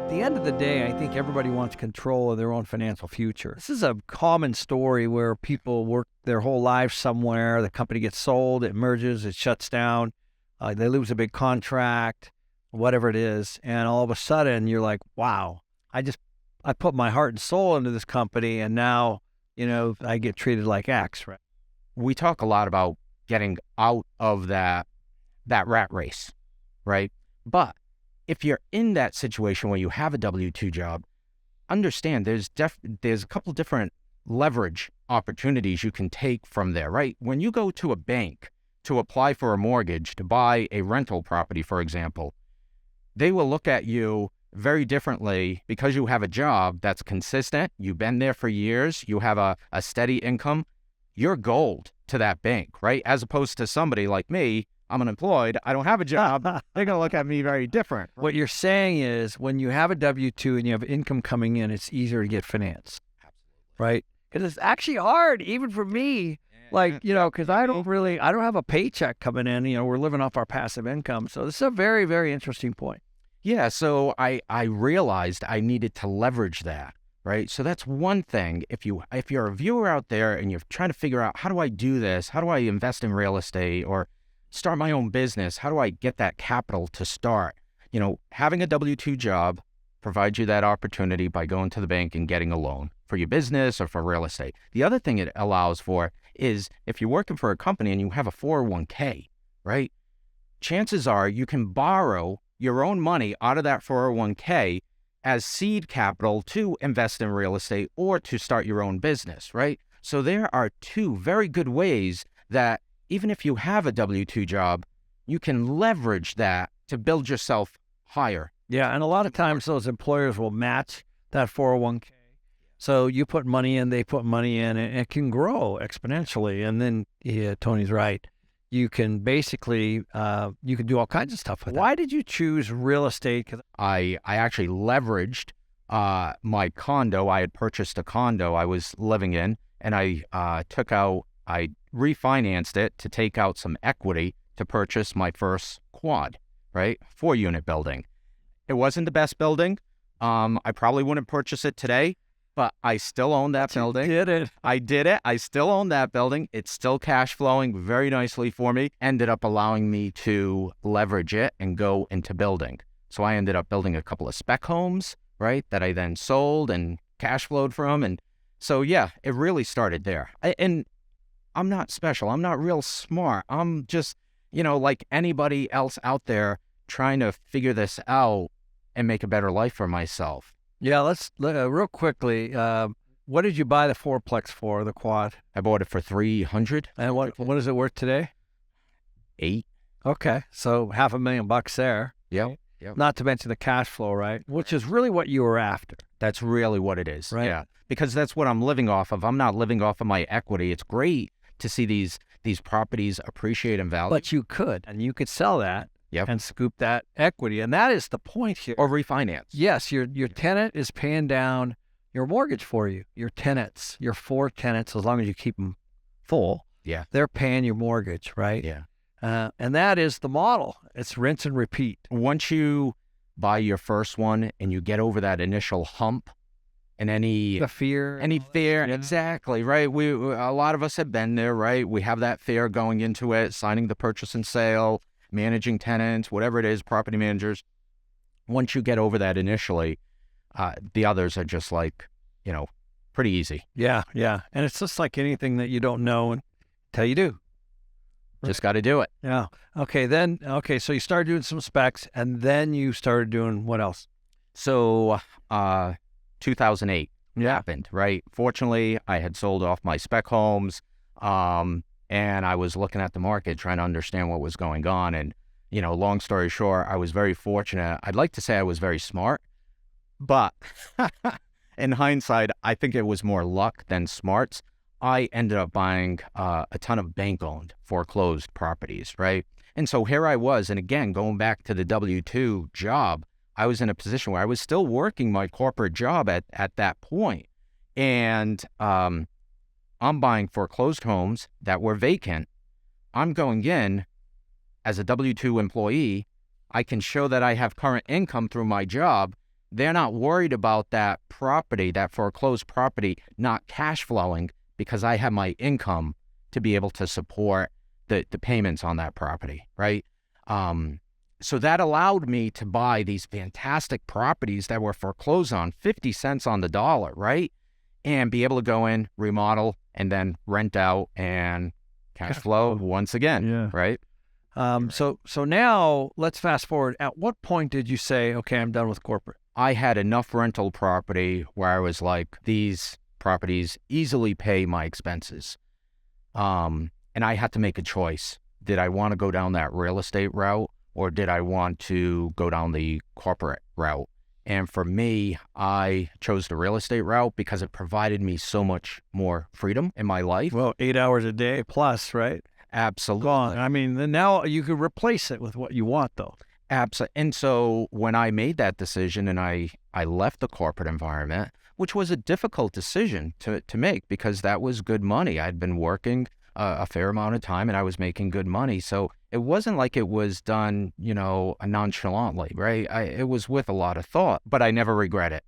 At the end of the day, I think everybody wants control of their own financial future. This is a common story where people work their whole lives somewhere, the company gets sold, it merges, it shuts down, they lose a big contract, whatever it is, and all of a sudden you're like, wow, I put my heart and soul into this company, and now, I get treated like X, right? We talk a lot about getting out of that rat race, right? But if you're in that situation where you have a W-2 job, understand there's a couple different leverage opportunities you can take from there, right? When you go to a bank to apply for a mortgage, to buy a rental property, for example, they will look at you very differently because you have a job that's consistent, you've been there for years, you have a steady income, you're gold to that bank, right? As opposed to somebody like me, I'm unemployed, I don't have a job, they're going to look at me very different. What you're saying is when you have a W-2 and you have income coming in, it's easier to get financed, right? Because it's actually hard, even for me, because I don't have a paycheck coming in, we're living off our passive income. So this is a very, very interesting point. Yeah, so I realized I needed to leverage that, right? So that's one thing. If you're a viewer out there and you're trying to figure out, how do I do this? How do I invest in real estate or start my own business? How do I get that capital to start? Having a W-2 job provides you that opportunity by going to the bank and getting a loan for your business or for real estate. The other thing it allows for is if you're working for a company and you have a 401k, right? Chances are you can borrow your own money out of that 401k as seed capital to invest in real estate or to start your own business, right? So there are two very good ways that even if you have a W-2 job, you can leverage that to build yourself higher. Yeah, and a lot of times those employers will match that 401k. So you put money in, they put money in, and it can grow exponentially. And then, Tony's right. You can basically, you can do all kinds of stuff with it. Why did you choose real estate? I actually leveraged my condo. I had purchased a condo I was living in, and I refinanced it to take out some equity to purchase my first quad, right? 4-unit building. It wasn't the best building. I probably wouldn't purchase it today, but I still own that building. You did it. I did it. I still own that building. It's still cash flowing very nicely for me. Ended up allowing me to leverage it and go into building. So I ended up building a couple of spec homes, right, that I then sold and cash flowed from. And so, yeah, it really started there. And I'm not special. I'm not real smart. I'm just, like anybody else out there trying to figure this out and make a better life for myself. Yeah, let's real quickly. What did you buy the fourplex for, the quad? I bought it for $300. And what is it worth today? $8. Okay, so $500,000 there. Yep. Not to mention the cash flow, right? Which is really what you were after. That's really what it is. Right. Yeah, because that's what I'm living off of. I'm not living off of my equity. It's great to see these properties appreciate in value. But you could sell that. Yep. And scoop that equity. And that is the point here. Or refinance. Yes, your tenant is paying down your mortgage for you. Your tenants, your 4 tenants, as long as you keep them full, yeah, they're paying your mortgage, right? Yeah. And that is the model. It's rinse and repeat. Once you buy your first one and you get over that initial hump and any fear, exactly, right? A lot of us have been there, right? We have that fear going into it, signing the purchase and sale, managing tenants, whatever it is, property managers. Once you get over that initially, the others are just like, pretty easy. Yeah. And it's just like anything that you don't know until you do. Just got to do it. Yeah. So you started doing some specs, and then you started doing what else? So 2008 happened, right? Fortunately, I had sold off my spec homes. And I was looking at the market, trying to understand what was going on. And, long story short, I was very fortunate. I'd like to say I was very smart, but in hindsight, I think it was more luck than smarts. I ended up buying a ton of bank-owned foreclosed properties, right? And so here I was. And again, going back to the W-2 job, I was in a position where I was still working my corporate job at that point. And I'm buying foreclosed homes that were vacant. I'm going in as a W-2 employee. I can show that I have current income through my job. they're not worried about that property, that foreclosed property, not cash flowing because I have my income to be able to support the payments on that property, right? So that allowed me to buy these fantastic properties that were foreclosed on 50 cents on the dollar, right? And be able to go in, remodel, and then rent out and cash flow once again, right? So now let's fast forward. At what point did you say, okay, I'm done with corporate? I had enough rental property where I was like, these properties easily pay my expenses. And I had to make a choice. Did I want to go down that real estate route, or did I want to go down the corporate route? And for me, I chose the real estate route because it provided me so much more freedom in my life. Well, 8 hours a day plus, right? Absolutely. Gone. I mean, then now you could replace it with what you want, though. Absolutely. And so when I made that decision and I left the corporate environment, which was a difficult decision to make because that was good money. I'd been working a fair amount of time and I was making good money. So it wasn't like it was done, nonchalantly, right? It was with a lot of thought, but I never regret it.